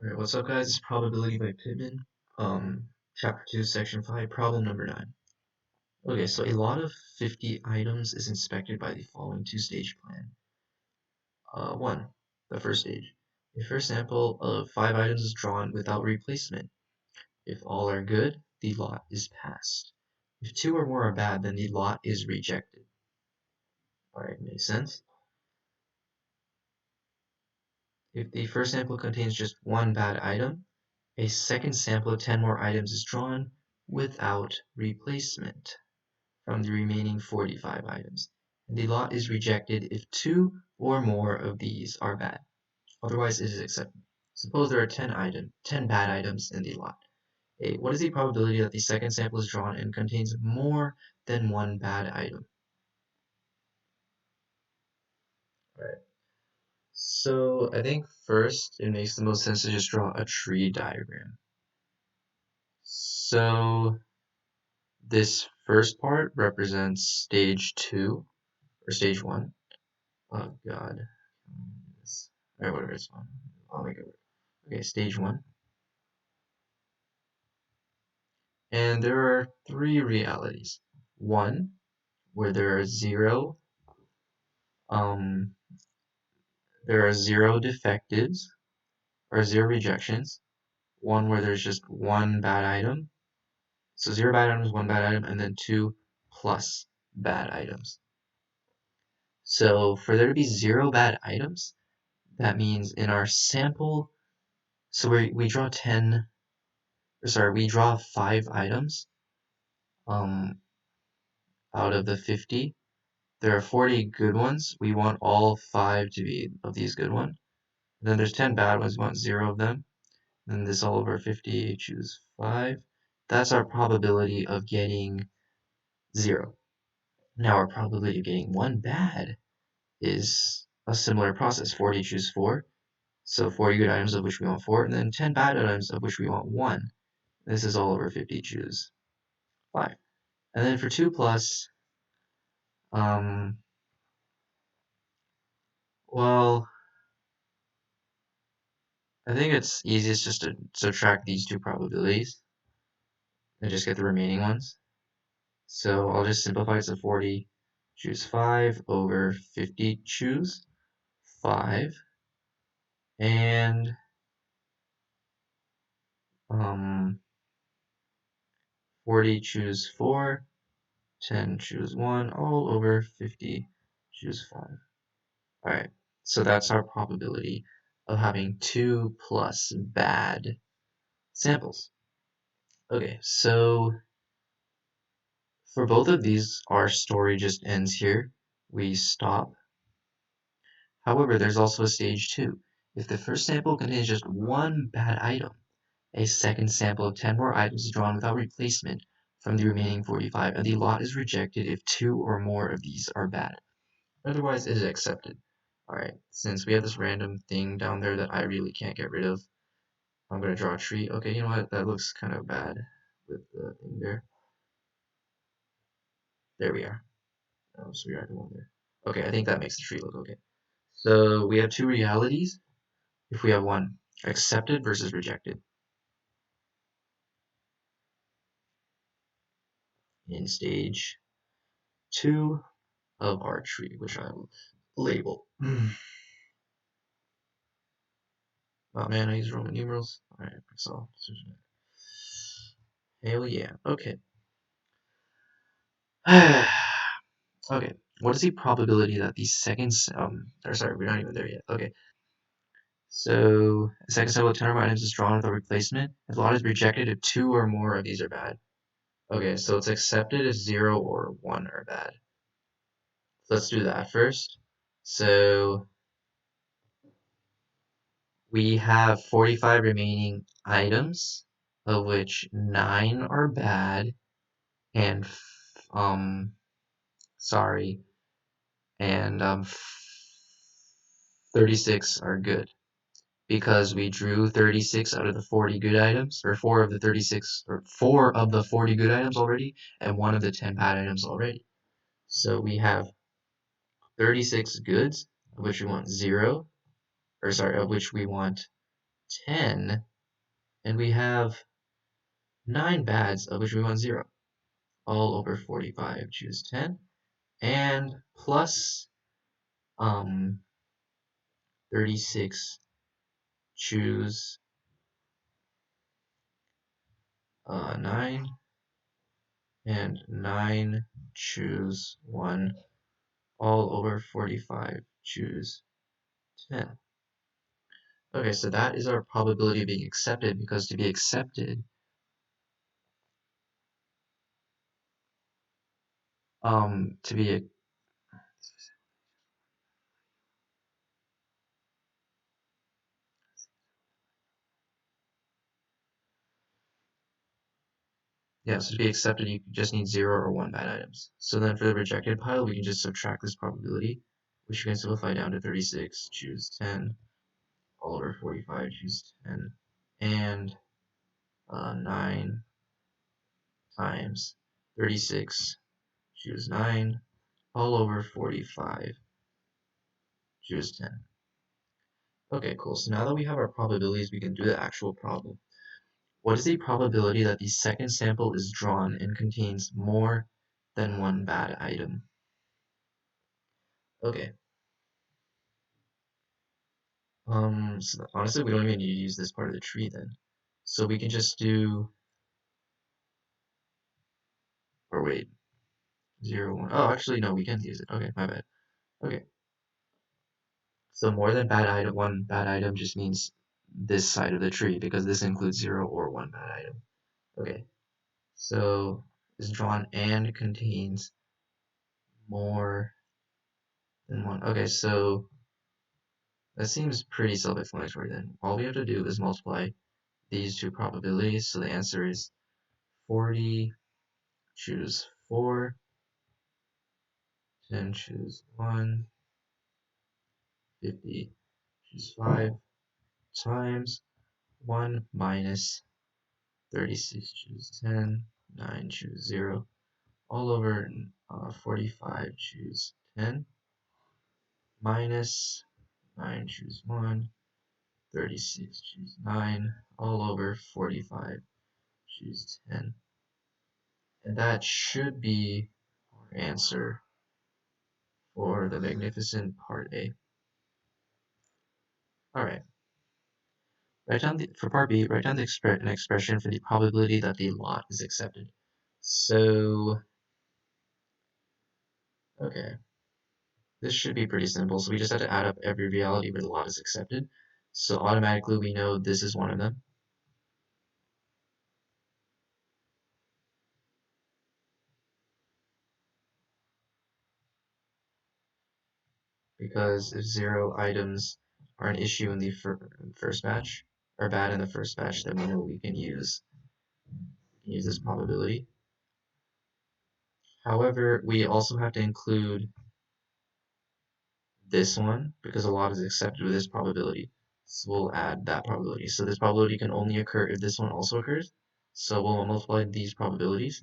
Alright, what's up guys? It's Probability by Pitman. Chapter 2, Section 5, problem number 9. Okay, so a lot of 50 items is inspected by the following two-stage plan. 1. The first stage. A first sample of 5 items is drawn without replacement. If all are good, the lot is passed. If 2 or more are bad, then the lot is rejected. Alright, makes sense? If the first sample contains just 1 bad item, a second sample of 10 more items is drawn without replacement from the remaining 45 items, and the lot is rejected if 2 or more of these are bad. Otherwise, it is accepted. Suppose there are 10 bad items in the lot. What is the probability that the second sample is drawn and contains more than 1 bad item? Alright. So I think first it makes the most sense to just draw a tree diagram. So this first part represents stage 2 or stage 1. Oh god. Alright, whatever, it's fine. I'll make it work. Okay, stage 1. And there are 3 realities. 1, where there are 0 defectives or 0 rejections. 1 where there's just 1 bad item. So 0 bad items, 1 bad item, and then 2 plus bad items. So for there to be 0 bad items, that means in our sample, so we draw 5 items out of the 50. There are 40 good ones. We want all 5 to be of these good ones. Then there's 10 bad ones. We want 0 of them. Then this all over 50, choose 5. That's our probability of getting 0. Now our probability of getting 1 bad is a similar process. 40, choose 4. So 40 good items of which we want 4, and then 10 bad items of which we want 1. This is all over 50, choose 5. And then for 2 plus, well, I think it's easiest just to subtract these 2 probabilities and just get the remaining ones. So I'll just simplify it to 40, choose 5 over 50, choose 5. And 40, choose 4, 10, choose 1, all over 50, choose 5. Alright, so that's our probability of having 2 plus bad samples. Okay, so for both of these, our story just ends here. We stop. However, there's also a stage 2. If the first sample contains just 1 bad item, a second sample of 10 more items is drawn without replacement from the remaining 45, and the lot is rejected if 2 or more of these are bad. Otherwise, it is accepted. Alright, since we have this random thing down there that I really can't get rid of, I'm going to draw a tree. Okay, you know what? That looks kind of bad with the thing there. There we are. So we are the one there. Okay, I think that makes the tree look okay. So we have 2 realities. If we have 1, accepted versus rejected. In stage 2 of our tree, which I'll label. Oh man, I use Roman numerals. Alright, so hell yeah. Okay. Okay. What is the probability that the second or sorry, we're not even there yet. Okay. So the second sample of 10 or more items is drawn with a replacement. If the lot is rejected if 2 or more of these are bad. Okay, so it's accepted if 0 or 1 are bad. So let's do that first. So we have 45 remaining items, of which 9 are bad, and 36 are good. Because we drew 36 out of the 40 good items, or 4 of the 36, or 4 of the 40 good items already, and 1 of the 10 bad items already. So we have 36 goods, of which we want 0, or sorry, of which we want 10, and we have 9 bads, of which we want 0. All over 45, choose 10, and plus 36, choose 9, and 9, choose 1, all over 45, choose 10. Okay, so that is our probability of being accepted, because to be accepted, to be a, yeah, so to be accepted, you just need 0 or 1 bad items. So then for the rejected pile, we can just subtract this probability, which you can simplify down to 36, choose 10, all over 45, choose 10, and 9 times 36, choose 9, all over 45, choose 10. Okay, cool. So now that we have our probabilities, we can do the actual problem. What is the probability that the second sample is drawn and contains more than one bad item? Okay. So honestly, we don't even need to use this part of the tree then. So we can just do, or wait, 0, 1. Oh, actually, no, we can use it. Okay, my bad. Okay. So more than bad item, one bad item just means this side of the tree, because this includes 0 or 1 bad item. Okay. So is drawn and contains more than one. Okay, so that seems pretty self-explanatory then. All we have to do is multiply these two probabilities. So the answer is 40, choose 4, 10, choose 1, 50, choose 5, times 1 minus 36, choose 10, 9, choose 0, all over 45, choose 10, minus 9, choose 1, 36, choose 9, all over 45, choose 10. And that should be our answer for the magnificent part A. Alright, for part B, write down an expression for the probability that the lot is accepted. So, okay, this should be pretty simple. So we just have to add up every reality where the lot is accepted. So automatically we know this is one of them. Because if 0 items are an issue in the first batch, or bad in the first batch, then we know we can use this probability. However, we also have to include this one because a lot is accepted with this probability. So we'll add that probability. So this probability can only occur if this one also occurs. So we'll multiply these probabilities.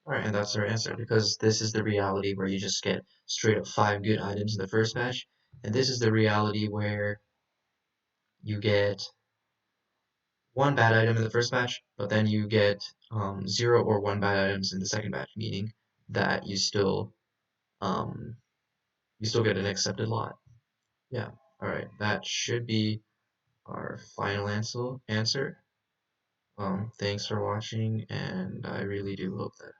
Alright, and that's our answer because this is the reality where you just get straight up 5 good items in the first batch, and this is the reality where you get 1 bad item in the first batch, but then you get 0 or 1 bad items in the second batch, meaning that um, you still get an accepted lot. Yeah, alright, that should be our final answer. Thanks for watching, and I really do hope that